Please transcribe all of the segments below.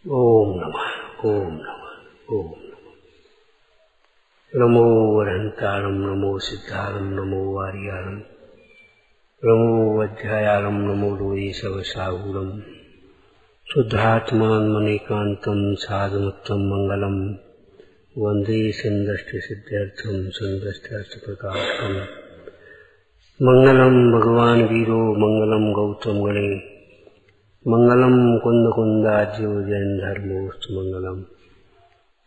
ओम नमः ओम नमः ओम नमो अरहंतारं नमो सिद्धारं नमो वारियारं नमो अध्यायारं नमो लोये सवसाहूरं शुद्धात्मान मणिकान्तं साधुमुत्तम मंगलम वंदे संदष्टसिद्ध्यर्थं संदष्टार्थप्रकाशकम् मंगलम भगवान वीरो मंगलम गौतम गणे मंगलम कुंद कुंदाज्यो जैन धर्मोस्तु मंगलम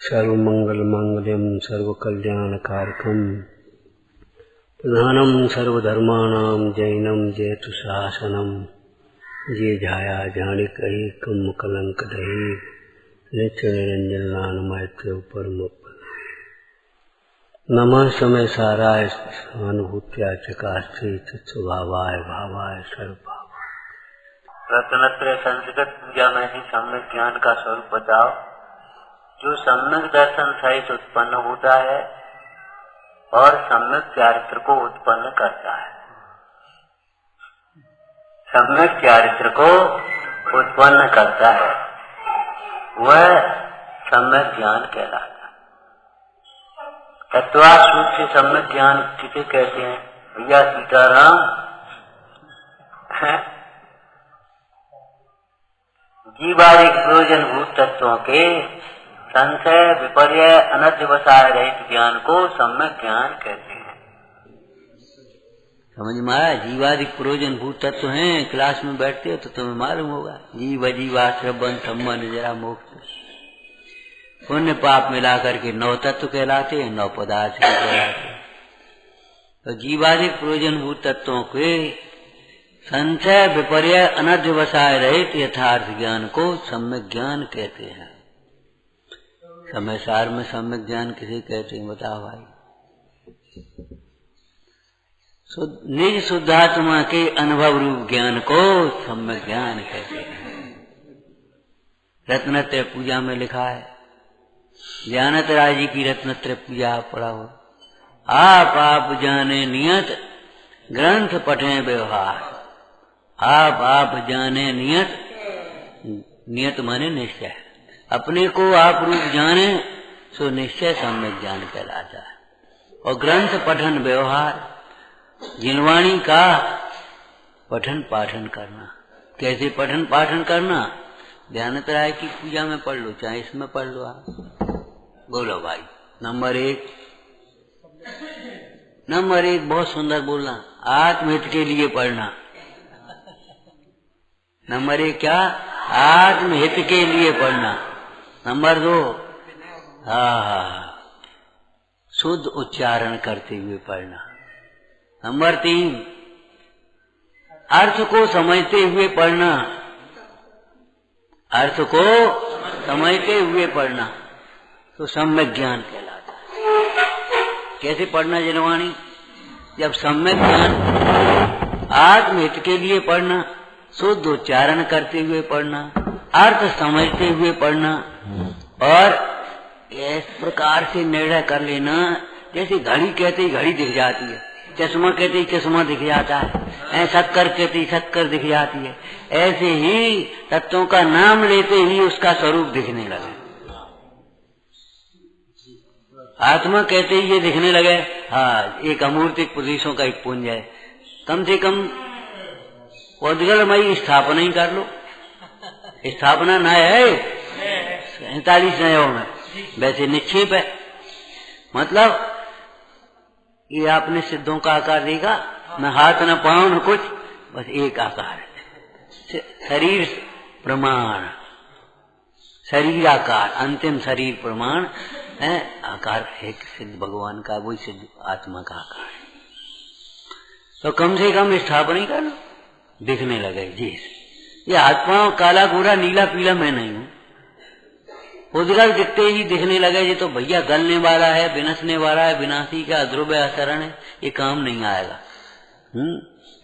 सर्वमंगल मंगलम सर्वकल्याणकारकम प्रधानम सर्वधर्माणां जैनम जयतु शासनम ये झाया जानिक एकम कलंक दहे नित्य निरंजन नानमैत्र परम नमः समय साराय अनुभूत्या चकास्ते चित्स्वभावाय भावाय सर्वभाव। रत्नत्रय संस्कृत पूजा में ही सम्यक ज्ञान का स्वरूप बताओ, जो सम्यक दर्शन सहित उत्पन्न होता है और सम्यक चारित्र को उत्पन्न करता है। सम्यक चारित्र को उत्पन्न करता है वह सम्यक ज्ञान कहलाता है। तत्वासूत्र से सम्यक ज्ञान किसे कहते हैं भैया? सीताराम जीवादिक प्रयोजन भूत तत्वों के संशय विपर्य अनध्यवसाय रहित ज्ञान को सम्यक ज्ञान कहते हैं। समझ में आया? जीवादिक प्रयोजन भूत तत्व हैं। क्लास में बैठते हो तो तुम्हें मालूम होगा। जीव जीवा श्रवण सम्मान जरा मोक्ष पुण्य पाप मिला करके 9 तत्व कहलाते हैं, 9 पदार्थ कहलाते हैं। तो जीवादिक प्रयोजन भूत तत्वों के संशय विपर्य अनध्यवसाय रहित यथार्थ ज्ञान को सम्यक ज्ञान कहते हैं। समय सार में सम्यक ज्ञान किसे कहते हैं बताओ भाई? निज शुद्धात्मा के अनुभव रूप ज्ञान को सम्यक ज्ञान कहते हैं। रत्नत्रय पूजा में लिखा है, ज्ञानत राय जी की रत्नत्रय पूजा आप पढ़ा हो। आप जाने नियत ग्रंथ पढ़े व्यवहार। आप जाने नियत, नियत माने निश्चय। अपने को आप रूप जाने सो निश्चय सम्यक ज्ञान कहलाता है। और ग्रंथ पठन व्यवहार, जिनवाणी का पठन पाठन करना। कैसे पठन पाठन करना? ध्यानत राय की पूजा में पढ़ लो, चाहे इसमें पढ़ लो आप। बोलो भाई। नंबर 1 बहुत सुंदर बोलना, आत्महित के लिए पढ़ना। नंबर 1 क्या? आत्महित के लिए पढ़ना। नंबर 2 शुद्ध उच्चारण करते हुए पढ़ना। नंबर 3 अर्थ को समझते हुए पढ़ना। अर्थ को समझते हुए पढ़ना तो सम्यक ज्ञान कहलाता है। कैसे पढ़ना जिनवाणी? जब सम्यक ज्ञान आत्महित के लिए पढ़ना, शुद्ध उच्चारण करते हुए पढ़ना, अर्थ समझते हुए पढ़ना और इस प्रकार से निर्णय कर लेना जैसे घड़ी कहते ही घड़ी दिख जाती है, चश्मा कहते ही चश्मा दिख जाता है, शक्कर कहते ही शक्कर दिख जाती है। ऐसे ही तत्वों का नाम लेते ही उसका स्वरूप दिखने लगे। आत्मा कहते ही ये दिखने लगे, हाँ एक अमूर्तिक पुरुषों का एक पुंज है। कम से कम उद्गलमयी स्थापना ही कर लो। स्थापना न है 47 नयों में, वैसे निक्षेप है। मतलब ये आपने सिद्धों का आकार देखा, न हाथ न पांव न कुछ, बस एक आकार है। शरीर प्रमाण, शरीर आकार, अंतिम शरीर प्रमाण है। आकार एक सिद्ध भगवान का, वही सिद्ध आत्मा का आकार है। तो कम से कम स्थापना ही कर लो, दिखने लगे जी। ये आत्मा काला गोरा नीला पीला मैं नहीं हूँ। उद्गल दिखते ही दिखने लगे ये तो भैया गलने वाला है, विनसने वाला है, विनाशी का अध्रुव आचरण है, ये काम नहीं आएगा।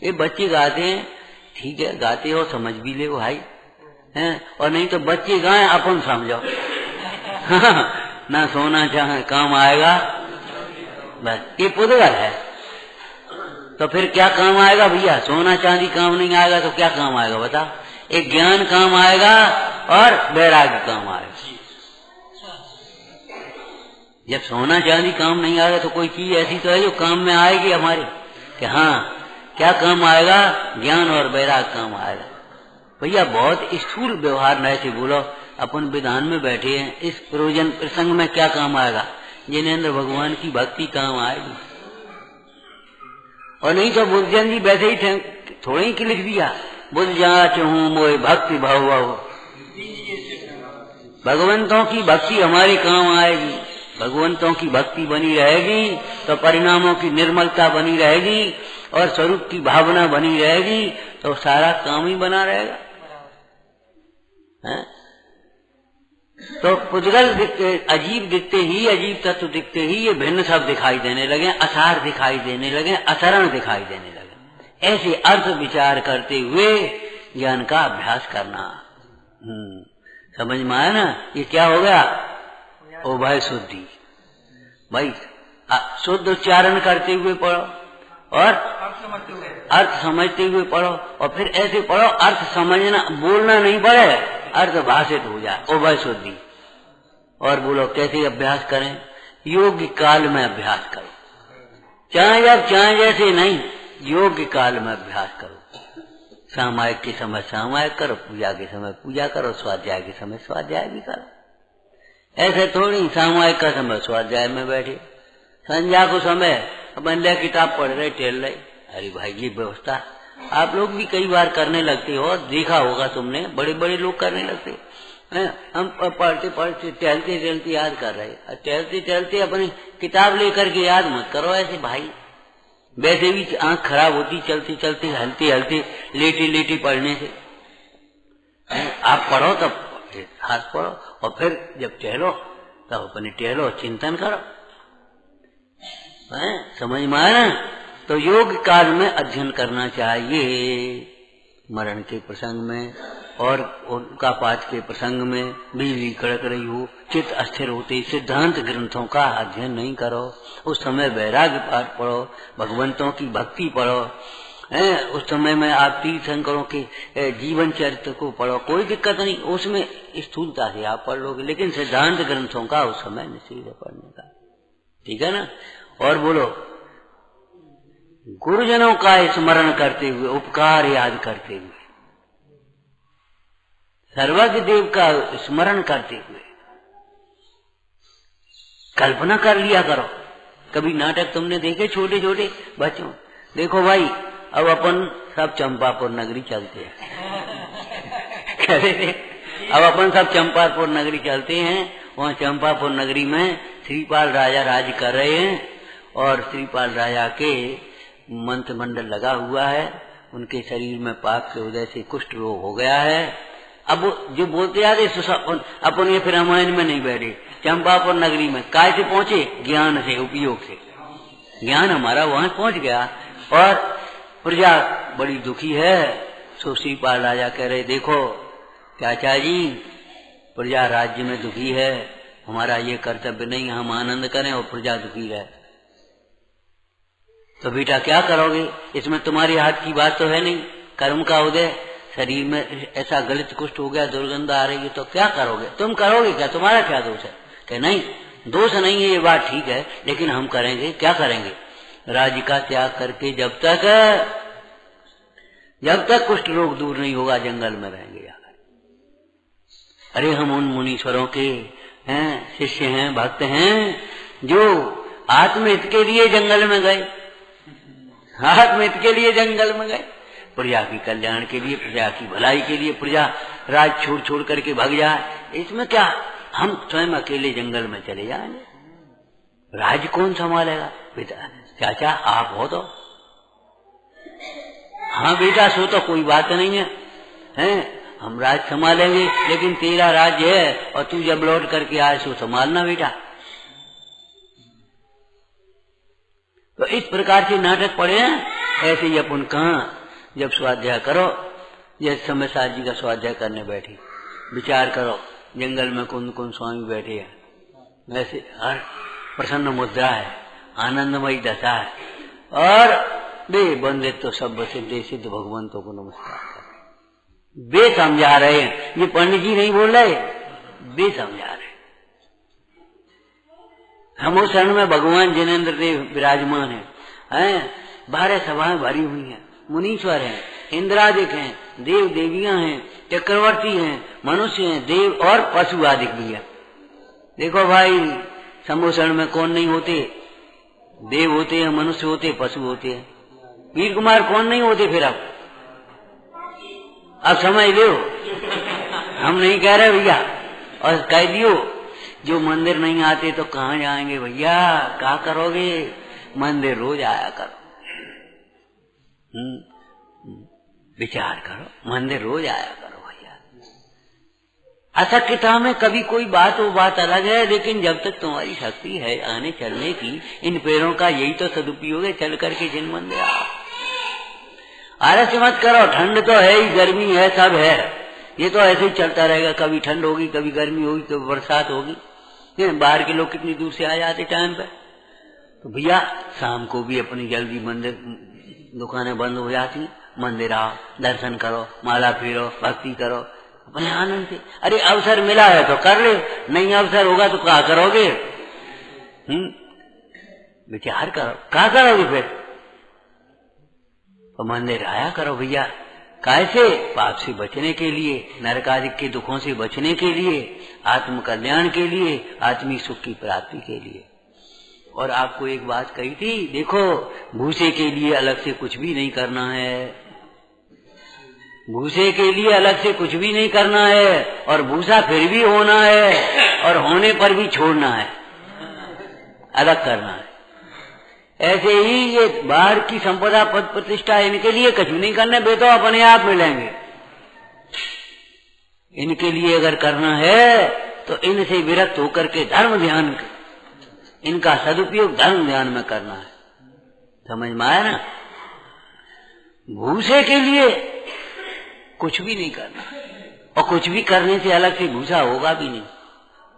ये बच्चे गाते हैं, ठीक है गाते हो, समझ भी ले भाई हैं। और नहीं तो बच्चे गाएं अपन समझो ना सोना चाहे काम आएगा, बस ये पुद्गल है। तो फिर क्या काम आएगा भैया? सोना चांदी काम नहीं आएगा तो क्या काम आएगा बता? एक ज्ञान काम आएगा और वैराग्य काम आएगा। जब सोना चांदी काम नहीं आएगा तो कोई चीज ऐसी तो है जो काम में आएगी हमारे, कि हाँ क्या काम आएगा, ज्ञान और वैराग्य काम आएगा। भैया बहुत स्थूल व्यवहार न ऐसे बोलो, अपन विधान में बैठे हैं, इस प्रयोजन प्रसंग में क्या काम आएगा, जिनेन्द्र भगवान की भक्ति काम आएगी। और नहीं तो बुद्धजन जी वैसे ही थोड़े ही लिख दिया, बुद्ध जांच हूँ मोए भक्ति भाव भाव। भगवंतों की भक्ति हमारे काम आएगी, भगवंतों की भक्ति बनी रहेगी तो परिणामों की निर्मलता बनी रहेगी और स्वरूप की भावना बनी रहेगी, तो सारा काम ही बना रहेगा। है? तो पुद्गल दिखते, अजीब दिखते ही, अजीब तत्व दिखते ही ये भिन्न सब दिखाई देने लगे, असार दिखाई देने लगे, असरण दिखाई देने लगे। ऐसे अर्थ विचार करते हुए ज्ञान का अभ्यास करना। समझ में आया ना? ये क्या हो गया? उभय शुद्धि। भाई शुद्ध उच्चारण करते हुए पढ़ो और अर्थ समझते हुए पढ़ो, और फिर ऐसे पढ़ो अर्थ समझना, बोलना नहीं पड़े, अर्थ भाषित हो जाए, उभय शुद्धि। और बोलो कैसे अभ्यास करें? योग्य काल में अभ्यास करो, चाहे जब चाहे जैसे नहीं, योग्य काल में अभ्यास करो। सामायिक के समय सामायिक करो, पूजा के समय पूजा करो, स्वाध्याय के समय स्वाध्याय भी करो। ऐसे थोड़ी सामायिक का समय स्वाध्याय में बैठे, संध्या को समय अपन ले किताब पढ़ रहे, टेल रहे। अरे भाई ये व्यवस्था आप लोग भी कई बार करने लगते हो, देखा होगा तुमने, बड़े बड़े लोग करने लगते हैं। हम पढ़ते पढ़ते टहलते टहलते याद कर रहे, टहलते टहलते अपनी किताब लेकर के याद मत करो ऐसे भाई। वैसे भी आंख खराब होती चलते चलते, हलते हलते, लेटे लेटे पढ़ने से। आप पढ़ो तब हाथ पढ़ो, और फिर जब टहलो तब अपने टहलो, चिंतन करो। समझ में आया ना? तो योग काल में अध्ययन करना चाहिए। मरण के प्रसंग में और उनका पाठ के प्रसंग में बिजली कड़क रही हो, चित्त अस्थिर होते सिद्धांत ग्रंथों का अध्ययन नहीं करो। उस समय वैराग्य पाठ पढ़ो, भगवंतों की भक्ति पढ़ो। उस समय में आप तीर्थंकरों के जीवन चरित्र को पढ़ो, कोई दिक्कत नहीं, उसमें स्थूलता से आप पढ़ लोगे, लेकिन सिद्धांत ग्रंथों का उस समय निश्चित है पढ़ने का। ठीक है ना? और बोलो गुरुजनों का स्मरण करते हुए, उपकार याद करते हुए, सर्वज्ञ देव का स्मरण करते हुए कल्पना कर लिया करो। कभी नाटक तुमने देखे छोटे छोटे बच्चों? देखो भाई, अब अपन सब चंपापुर नगरी चलते हैं। अब अपन सब चंपापुर नगरी चलते हैं। वहाँ चंपापुर नगरी में श्रीपाल राजा राज कर रहे हैं, और श्रीपाल राजा के मंत्रिमंडल लगा हुआ है। उनके शरीर में पाप के वजह से कुष्ठ रोग हो गया है। अब जो बोलते आ रहे अपन ये फिर रामायण में नहीं बैठे, चंपापुर नगरी में काय से पहुंचे? ज्ञान से, उपयोग से। ज्ञान हमारा वहां पहुंच गया, और प्रजा बड़ी दुखी है। सो श्रीपाल राजा कह रहे, देखो चाचा जी, प्रजा राज्य में दुखी है, हमारा ये कर्तव्य नहीं, हम आनंद करें और प्रजा दुखी रहे। तो बेटा क्या करोगे? इसमें तुम्हारे हाथ की बात तो है नहीं। कर्म का उदय, शरीर में ऐसा गलित कुष्ठ हो गया, दुर्गंध आ रही है, तो क्या करोगे? तुम करोगे क्या? तुम्हारा क्या दोष है? कि नहीं, दोष नहीं है, ये बात ठीक है, लेकिन हम करेंगे। क्या करेंगे? राज्य का त्याग करके जब तक कुष्ठ रोग दूर नहीं होगा, जंगल में रहेंगे जाकर। अरे हम उन मुनीश्वरों के शिष्य हैं, भक्त हैं, जो आत्महित के लिए जंगल में गए, आत्महित के लिए जंगल में गए, प्रजा की कल्याण के लिए, प्रजा की भलाई के लिए। प्रजा राज छोड़ छोड़ करके भाग जाए, इसमें क्या? हम स्वयं अकेले जंगल में चले जाएंगे, राज कौन संभालेगा? बेटा चाचा आप हो तो। हाँ बेटा, सो तो कोई बात नहीं है, हम राज संभालेंगे, लेकिन तेरा राज्य है और तू जब लौट करके आए सो संभालना बेटा। तो इस प्रकार के नाटक पड़े हैं। ऐसे ही अपन कहाँ जब स्वाध्याय करो, जैसे समय साथ जी का स्वाध्याय करने बैठे, विचार करो जंगल में कौन कौन स्वामी बैठे हैं, वैसे हर प्रसन्न मुद्रा है, आनंदमयी दशा है, और बे बंदे तो सब सिद्धे सिद्ध भगवंतों को नमस्कार। वे समझा रहे हैं, ये पंडित जी नहीं बोल रहे, वे समझा रहे। हम उस क्षण में भगवान जिनेन्द्र देव विराजमान हैं, 12 सभाएं भरी हुई हैं, मुनीश्वर हैं, इंद्रादिक हैं, देव देवियां हैं, चक्रवर्ती हैं, मनुष्य हैं, देव और पशु आदि भी हैं। देखो भाई, सम्मोषण में कौन नहीं होते? देव होते हैं, मनुष्य होते, पशु होते हैं। वीर कुमार कौन नहीं होते? फिर अब समझ लो, हम नहीं कह रहे भैया, और कह दियो जो मंदिर नहीं आते तो कहाँ जाएंगे भैया, क्या करोगे? मंदिर रोज आया करो, विचार करो, मंदिर रोज आया करो भैया। अशक्यता में कभी कोई बात, वो बात अलग है, लेकिन जब तक तुम्हारी शक्ति है आने चलने की, इन पैरों का यही तो सदुपयोग है, चल करके जिन मंदिर आओ। आलस्य मत करो, ठंड तो है ही, गर्मी है, सब है, ये तो ऐसे ही चलता रहेगा, कभी ठंड होगी, कभी गर्मी होगी, कभी बरसात होगी। बाहर के लोग कितनी दूर से आ जाते टाइम पे, तो भैया शाम को भी अपनी जल्दी मंदिर दुकानें बंद हो जाती, मंदिर आओ, दर्शन करो, माला फेरो, भक्ति करो अपने आनंद से। अरे अवसर मिला है तो कर ले, नहीं अवसर होगा तो क्या करोगे? विचार करो, क्या करोगे फिर? तो मंदिर आया करो भैया। कैसे? पाप से बचने के लिए, नरक आदि के दुखों से बचने के लिए, आत्म कल्याण के लिए, आत्मिक सुख की प्राप्ति के लिए। और आपको एक बात कही थी, देखो भूसे के लिए अलग से कुछ भी नहीं करना है, भूसे के लिए अलग से कुछ भी नहीं करना है, और भूसा फिर भी होना है, और होने पर भी छोड़ना है, अलग करना है। ऐसे ही ये बाहर की संपदा, पद प्रतिष्ठा, इनके लिए कुछ नहीं करना, वे तो अपने आप मिलेंगे। इनके लिए अगर करना है तो इनसे विरक्त होकर के धर्म ध्यान, इनका सदुपयोग धर्म ध्यान में करना है। समझ में आया ना? भूसे के लिए कुछ भी नहीं करना, और कुछ भी करने से अलग से भूसा होगा भी नहीं।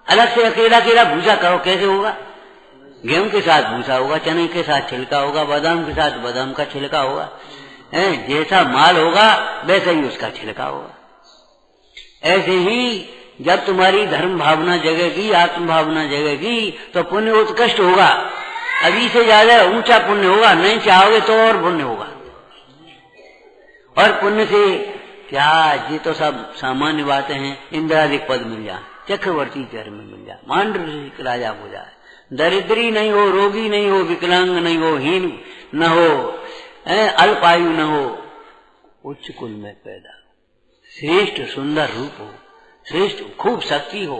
अलग से अकेला अकेला भूसा करो, कैसे होगा? गेहूं के साथ भूसा होगा, चने के साथ छिलका होगा, बादाम के साथ बादाम का छिलका होगा, जैसा माल होगा वैसा ही उसका छिलका होगा। ऐसे ही जब तुम्हारी धर्म भावना जगेगी, आत्म भावना जगेगी, तो पुण्य उत्कृष्ट होगा, अभी से ज्यादा ऊंचा पुण्य होगा। नहीं चाहोगे तो और पुण्य होगा। और पुण्य से क्या, ये तो सब सामान्य बातें हैं, इंद्रादिक पद मिल जाए, चक्रवर्ती घर में मिल जाए, मांडलिक राजा हो जाए, दरिद्री नहीं हो, रोगी नहीं हो, विकलांग नहीं हो, हीन न हो, अल्पायु न हो, उच्च कुल में पैदा, श्रेष्ठ सुंदर रूप हो, श्रेष्ठ खूब शक्ति हो,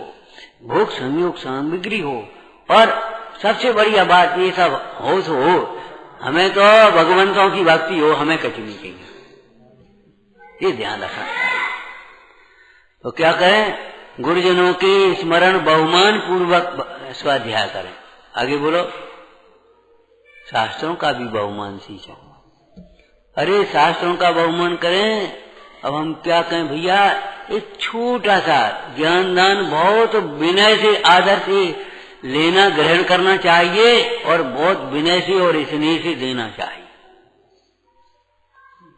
भोग संयोग सामग्री हो, और सबसे बढ़िया बात ये सब होश हो, हमें तो भगवंतों की भक्ति हो, हमें कुछ नहीं चाहिए। ये ध्यान रखना चाहिए। तो क्या करें? गुरुजनों के स्मरण बहुमान पूर्वक स्वाध्याय करें। आगे बोलो, शास्त्रों का भी बहुमान सीखें। अरे शास्त्रों का बहुमान करें, अब हम क्या कहें भैया? एक छोटा सा ज्ञान दान बहुत विनय से, आदर से लेना, ग्रहण करना चाहिए, और बहुत विनय से और स्नेह से देना चाहिए।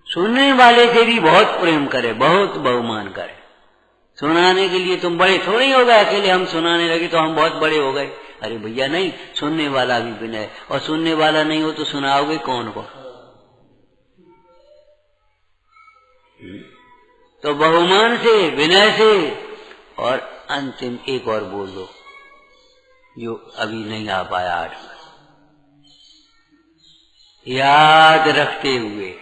सुनने वाले से भी बहुत प्रेम करे, बहुत बहुमान करे। सुनाने के लिए तुम बड़े थोड़ी हो गए, अकेले हम सुनाने लगे तो हम बहुत बड़े हो गए। अरे भैया नहीं, सुनने वाला भी विनय, और सुनने वाला नहीं हो तो सुनाओगे कौन को? तो बहुमान से, विनय से, और अंतिम एक और बोल दो जो अभी नहीं आ पाया 8 में, याद रखते हुए।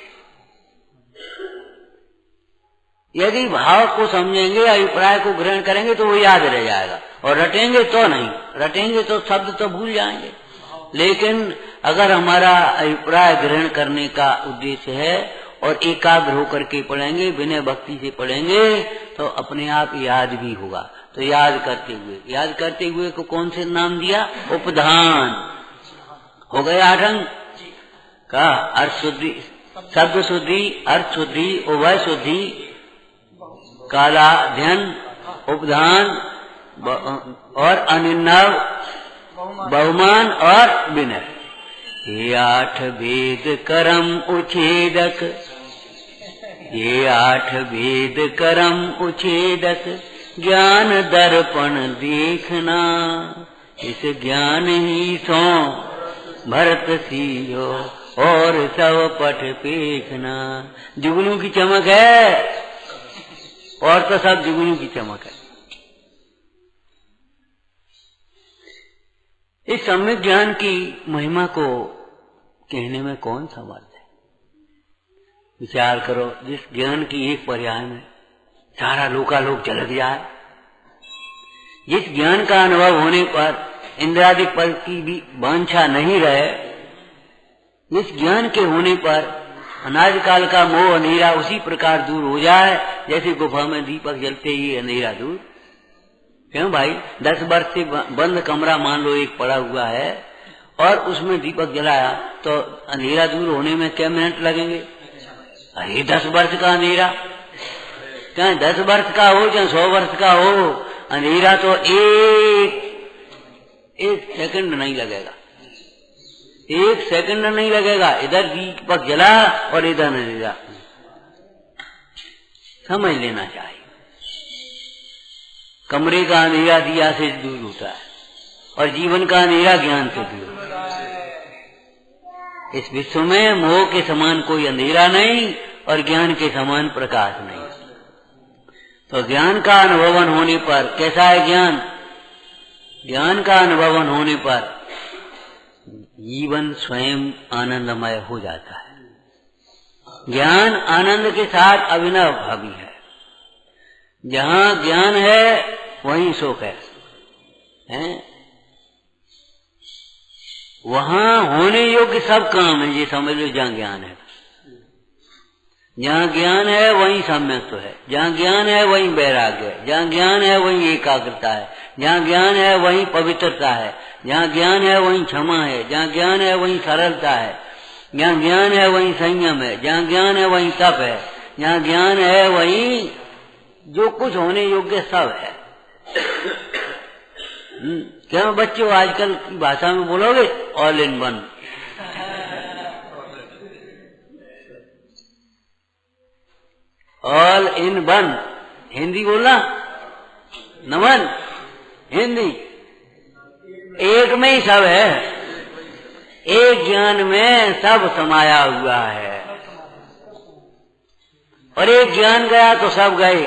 यदि भाव को समझेंगे, अभिप्राय को ग्रहण करेंगे तो वो याद रह जाएगा, और रटेंगे तो नहीं, रटेंगे तो शब्द तो भूल जाएंगे। लेकिन अगर हमारा अभिप्राय ग्रहण करने का उद्देश्य है और एकाग्र होकर के पढ़ेंगे, विनय भक्ति से पढ़ेंगे, तो अपने आप याद भी होगा। तो याद करते हुए को कौन से नाम दिया? उपधान। हो गए 8 अंग का? अर्थ शुद्धि, शब्द शुद्धि, अर्थ शुद्धि, उभय शुद्धि, कालाध्ययन, उपधान और अनिन्नव, बहुमान और विनय। ये 8 भेद कर्म उच्छेदक, ये 8 वेद कर्म उछेदक ज्ञान दर्पण देखना, इस ज्ञान ही सो भरत सियो और सब पठ पेखना। जुगनू की चमक है और तो सब जुगनू की चमक है। इस सम्यक ज्ञान की महिमा को कहने में कौन समर्थ है? विचार करो, जिस ज्ञान की एक पर्याय में सारा लोकालोक झलक जाए, जिस ज्ञान का अनुभव होने पर इंद्रादि पद की भी वांछा नहीं रहे, जिस ज्ञान के होने पर अनादि काल का मोह अंधेरा उसी प्रकार दूर हो जाए जैसे गुफा में दीपक जलते ही अंधेरा दूर। क्यों भाई, 10 वर्ष से बंद कमरा मान लो एक पड़ा हुआ है और उसमें दीपक जलाया तो अंधेरा दूर होने में क्या मिनट लगेंगे? अरे 10 वर्ष का अंधेरा, चाहे 10 वर्ष का हो चाहे 100 वर्ष का हो, अंधेरा तो एक सेकंड नहीं लगेगा, 1 सेकंड नहीं लगेगा। इधर दीपक जला और इधर अंधेरा, समझ लेना चाहिए। कमरे का अंधेरा दिया से दूर होता है और जीवन का अंधेरा ज्ञान से दूर होता है। इस विश्व में मोह के समान कोई अंधेरा नहीं और ज्ञान के समान प्रकाश नहीं। तो ज्ञान का अनुभवन होने पर कैसा है ज्ञान? ज्ञान का अनुभवन होने पर जीवन स्वयं आनंदमय हो जाता है। ज्ञान आनंद के साथ अभिनव भावी है। जहाँ ज्ञान है वहीं सुख है, वहाँ होने योग्य सब काम है, ये समझ लो। जहाँ ज्ञान है, जहाँ ज्ञान है वहीं सम्यक्त्व है, जहाँ ज्ञान है वहीं वैराग्य है, जहाँ ज्ञान है वहीं एकाग्रता है, जहाँ ज्ञान है वहीं पवित्रता है, जहाँ ज्ञान है वहीं क्षमा है, जहाँ ज्ञान है वहीं सरलता है, जहाँ ज्ञान है वहीं संयम है, जहाँ ज्ञान है वहीं तप है, जहाँ ज्ञान है वहीं जो कुछ होने योग्य सब है। क्या बच्चों आजकल की भाषा में बोलोगे? All in one. All in one Hindi बोलना, नमन हिंदी एक में ही सब है, एक ज्ञान में सब समाया हुआ है। और एक ज्ञान गया तो सब गए।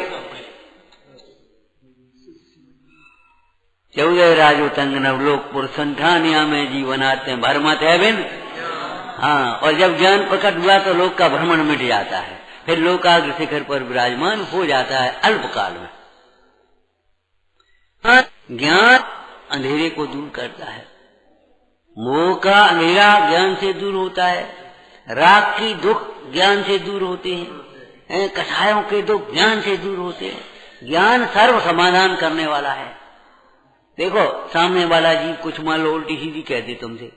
चौदह राजो तंग नवलोकपुर संठानिया में जीवन आते हैं भरमत है बिन। हाँ, और जब ज्ञान प्रकट हुआ तो लोक का भ्रमण मिट जाता है, फिर लोकाग्र शिखर पर विराजमान हो जाता है अल्पकाल में। हाँ, ज्ञान अंधेरे को दूर करता है। मोह का अंधेरा ज्ञान से दूर होता है, राग की दुख ज्ञान से दूर होते हैं, कसायों के दुख ज्ञान से दूर होते हैं। ज्ञान सर्व समाधान करने वाला है। देखो, सामने वाला जीव कुछ मान लो उल्टी सीधी कह दी तुमसे,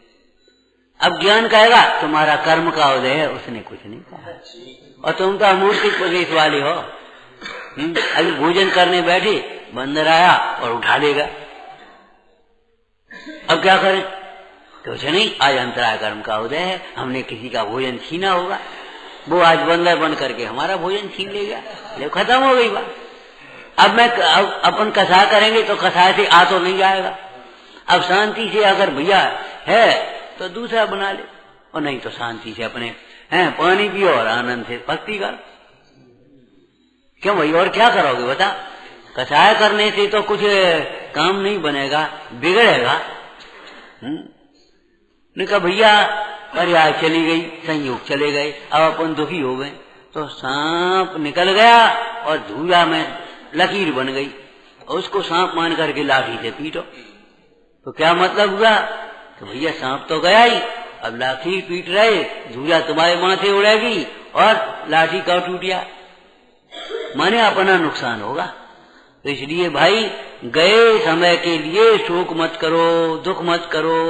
अब ज्ञान कहेगा तुम्हारा कर्म का उदय है, उसने कुछ नहीं कहा और तुम तो अमूर्तिक प्रदेश वाले हो। अभी भोजन करने बैठे, बंदर आया और उठा लेगा। अब क्या करें? कुछ नहीं, आज अंतराय कर्म का उदय है, हमने किसी का भोजन छीना होगा, वो आज बंदर बन करके हमारा भोजन छीन लेगा, ले खत्म हो गई बात। अब अपन कसा करेंगे तो कसाय से आ तो नहीं जाएगा। अब शांति से अगर भैया है तो दूसरा बना ले, और नहीं तो शांति से अपने पानी पियो और आनंद से भक्ति कर। क्यों भाई, और क्या करोगे बता? कसाय करने से तो कुछ काम नहीं बनेगा, बिगड़ेगा। ने कहा भैया पर्याय चली गई, संयोग चले गए, अब अपन दुखी हो गए, तो सांप निकल गया और धूला में लकीर बन गई, और उसको सांप मान करके लाठी से पीटो। तो क्या मतलब हुआ कि भैया सांप तो गया ही, अब लाठी पीट रहे, धूला तुम्हारे माथे उड़ेगी और लाठी का टूटिया, माने अपना नुकसान होगा। तो इसलिए भाई, गए समय के लिए शोक मत करो, दुख मत करो,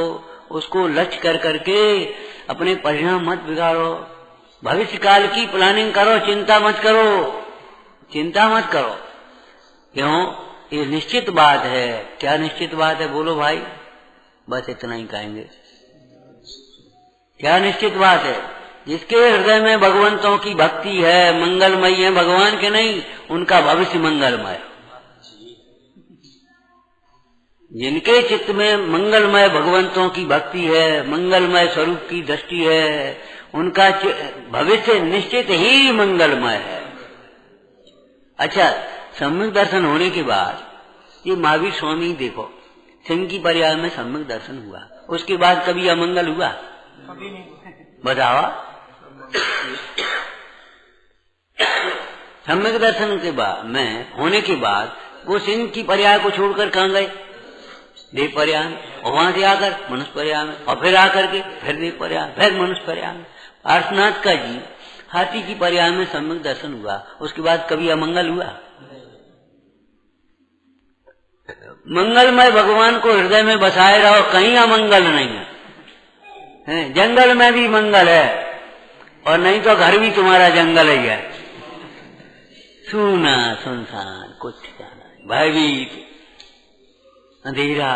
उसको लक्ष्य कर करके अपने परिणाम मत बिगाड़ो। भविष्य काल की प्लानिंग करो, चिंता मत करो, चिंता मत करो। क्यों? ये निश्चित बात है। क्या निश्चित बात है बोलो भाई? बस इतना ही कहेंगे। क्या निश्चित बात है? जिसके हृदय में भगवंतों की भक्ति है, मंगलमय है, भगवान के नहीं, उनका भविष्य मंगलमय। जिनके चित्त में मंगलमय भगवंतों की भक्ति है, मंगलमय स्वरूप की दृष्टि है, उनका भविष्य निश्चित ही मंगलमय है। अच्छा, सम्यक दर्शन होने के बाद ये महावीर स्वामी देखो, सिंह की पर्याय में सम्यक दर्शन हुआ, उसके बाद कभी अमंगल हुआ? कभी नहीं। बताओ। सम्यक दर्शन के बाद में होने के बाद वो सिंह की पर्याय को छोड़कर कहाँ गए? देव पर्याय में, और वहां से आकर मनुष्य पर्याय में, और फिर आकर के फिर देव पर्याय, फिर मनुष्य पर्याय में। पार्श्वनाथ का जी हाथी की पर्याय में सम्यक दर्शन हुआ, उसके बाद कभी अमंगल हुआ? मंगलमय भगवान को हृदय में बसाए रहो, कहीं अमंगल नहीं है। जंगल में भी मंगल है, और नहीं तो घर भी तुम्हारा जंगल ही है। सूना सुनसान, कुछ नहीं, भयभीत, अंधेरा,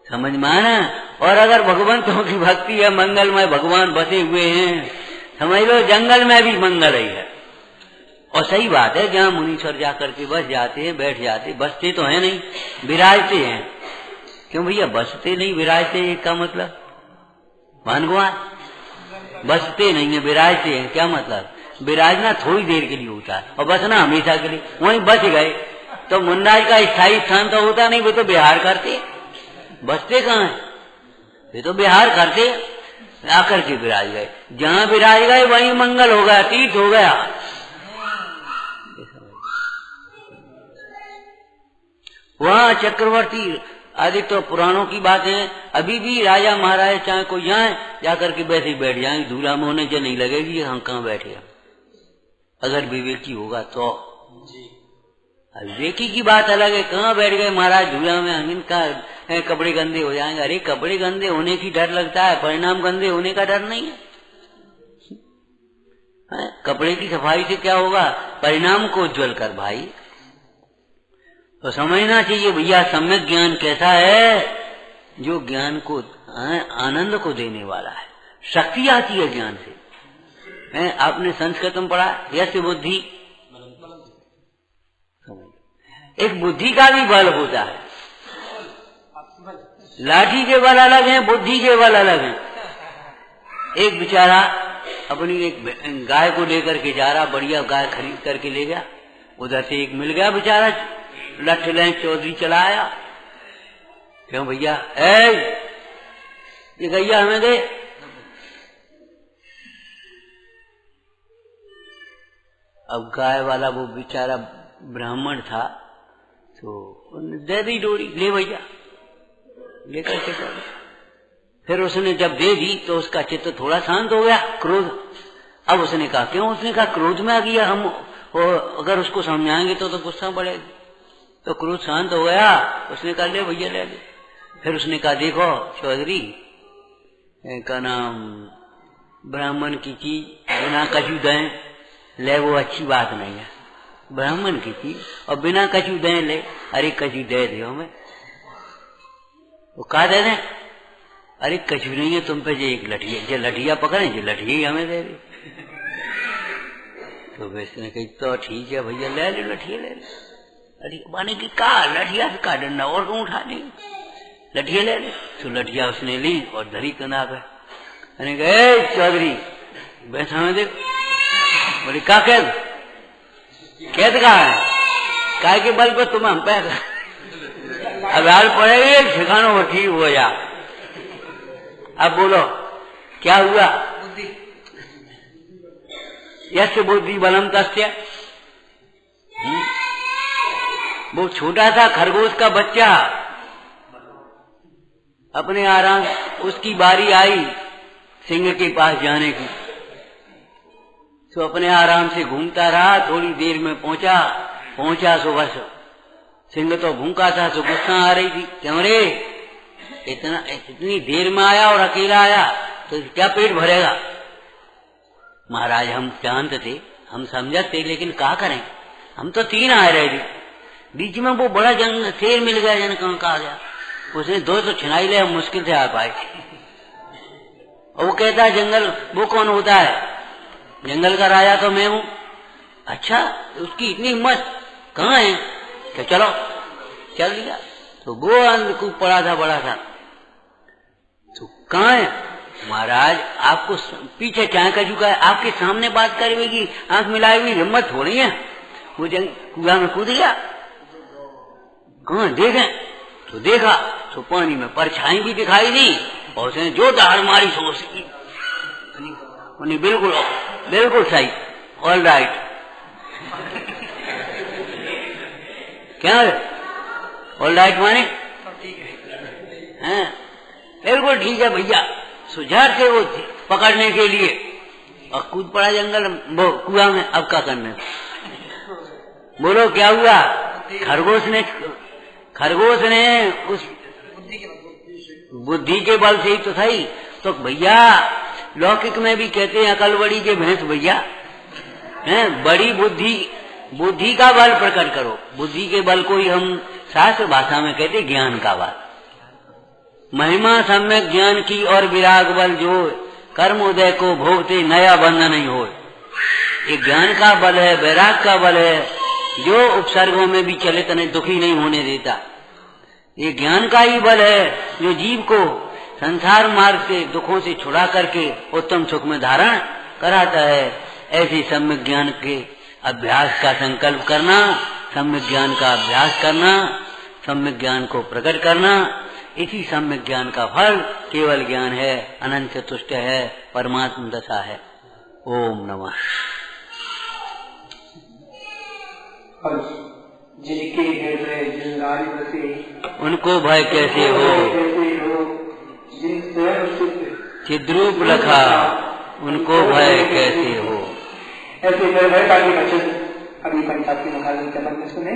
समझ में आना। और अगर भगवंतों की भक्ति है, मंगलमय भगवान बसे हुए हैं, समझ लो जंगल में भी मंगल ही है। और सही बात है, जहाँ मुनीश्वर जाकर के बस जाते हैं, बैठ जाते, बसते तो है नहीं, विराजते हैं। क्यों भैया? बसते नहीं विराजते, इसका मतलब भगवान बसते नहीं है, विराजते हैं। क्या मतलब? विराजना थोड़ी देर के लिए होता है, और बसना हमेशा के लिए। वहीं बच गए तो मुन्नाज का स्थायी स्थान तो होता नहीं, वे तो विहार करते, बसते कहाँ है? वे तो विहार करते, आकर के विराज गए। जहाँ विराज गए वहीं मंगल हो गया, तीर्थ हो गया। वहाँ चक्रवर्ती आदि तो पुराणों की बातें, अभी भी राजा महाराज चाहे कोई जाए, जाकर के वैसे ही बैठ जाएंगे, धूला में होने से नहीं लगेगी हम कहाँ बैठे हैं, अगर विवेकी होगा तो। विवेकी की बात अलग है, कहाँ बैठ गए महाराज धूला में, इनका कपड़े गंदे हो जाएंगे। अरे कपड़े गंदे होने की डर लगता है, परिणाम गंदे होने का डर नहीं है। कपड़े की सफाई से क्या होगा? परिणाम को उज्ज्वल कर भाई। तो समझना चाहिए भैया, सम्यक ज्ञान कैसा है? जो ज्ञान को आनंद को देने वाला है, शक्ति आती है ज्ञान से। आपने संस्कृत में पढ़ा, यस्य बुद्धि, एक बुद्धि का भी बल होता है। लाठी के बल अलग है, बुद्धि के बल अलग है। एक बेचारा अपनी एक गाय को लेकर के जा रहा, बढ़िया गाय खरीद करके ले गया, उधर से एक मिल गया बेचारा, लठ लें चौधरी चलाया। क्यों भैया? ये गैया हमें दे। अब गाय वाला वो बेचारा ब्राह्मण था, तो उन्हें दे दी डोरी, ले भैया, लेकर के चल। फिर उसने जब दे दी तो उसका चित्त थोड़ा शांत हो गया, क्रोध। अब उसने कहा, क्यों? उसने कहा क्रोध में आ गया, हम अगर उसको समझाएंगे तो गुस्सा बढ़ेगा। तो क्रोध शांत हो गया, उसने कहा ले भैया ले ले। फिर उसने कहा देखो चौधरी का नाम ब्राह्मण की चीज बिना कछु दें ले, वो अच्छी बात नहीं है। ब्राह्मण की चीज और बिना कछु दें ले, अरे कछु दे दो हमें। वो कहा दे दें? अरे कछु नहीं है तुम पे, जो एक लठिया, जो लठिया पकड़े, जो लठिया हमें दे दे। तो उसने कही तो ठीक है भैया, ले ले लठिया, ले ले। अरे माने की का लठिया से का डंडा और क्यों उठा ली, लठिया ले ले। तो लठिया उसने ली और धरी कंधा पे। मैंने कहा चौधरी बैठा में देख। बोले का कैद? कैद कहा है? काय के बल पर तुम हम पे अब हाल पड़ेगा, ठिकानों को ठीक हो जा। अब बोलो क्या हुआ? यस्य बुद्धि बलम तस्य। वो छोटा सा खरगोश का बच्चा अपने आराम, उसकी बारी आई सिंह के पास जाने की, तो अपने आराम से घूमता रहा। थोड़ी देर में पहुंचा सो बस सिंह तो भूखा था, तो गुस्सा आ रही थी, क्यों रे इतनी देर में आया और अकेला आया, तो क्या पेट भरेगा? महाराज हम जानते थे, हम समझते, लेकिन क्या करें, हम तो 3 आ रहे थे, बीच में वो बड़ा जंग शेर मिल गया, जन कहाँ आ गया, उसने 2 तो छिनाई ले, हम मुश्किल से आ पाए। और वो कहता है जंगल वो कौन होता है, जंगल का राजा तो मैं हूं। अच्छा, उसकी इतनी हिम्मत कहाँ है, तो चलो चल दिया। तो वो अंधकूप पड़ा था बड़ा था, तो कहाँ है महाराज, आपको पीछे चाय का झुका है, आपके सामने बात करेगी, आंख मिलाई हुई हिम्मत थोड़ी है। वो कुआ में कूद गया, कहाँ देखे तो देखा तो पानी में परछाई भी दिखाई दी, और उसने जो दहाड़ मारी सो उसकी बिल्कुल बिल्कुल सही, ऑल राइट। क्या ऑल राइट माने बिल्कुल ठीक है भैया, सुझाव से वो पकड़ने के लिए, और कूद पड़ा जंगल वो कुआ में। अब क्या करने, बोलो क्या हुआ, खरगोश ने उस बुद्धि के बल से ही तो सही। तो भैया लौकिक में भी कहते हैं अकल बड़ी के भैंस भैया, बड़ी बुद्धि का बल प्रकट करो। बुद्धि के बल को ही हम शास्त्र भाषा में कहते ज्ञान का बल। महिमा सम्यक ज्ञान की और विराग बल जो कर्म उदय को भोगते नया बंध नहीं हो। ये ज्ञान का बल है, वैराग का बल है, जो उपसर्गों में भी चले तने दुखी नहीं होने देता। ये ज्ञान का ही बल है जो जीव को संसार मार्ग से दुखों से छुड़ा करके उत्तम सुख में धारण कराता है। ऐसे सम्यक ज्ञान के अभ्यास का संकल्प करना, सम्यक ज्ञान का अभ्यास करना, सम्यक ज्ञान को प्रकट करना, इसी सम्यक ज्ञान का फल केवल ज्ञान है, अनंत तुष्ट है, परमात्म दशा है। ओम नमः। जिनके हृदय जंगाल बसे उनको भय कैसे हो, जिन स्वयं चिद्रूप रखा उनको भय कैसे हो। ऐसे निर्भयता के वचन अभी पंचायत के मुखालिफ चमन में सुने।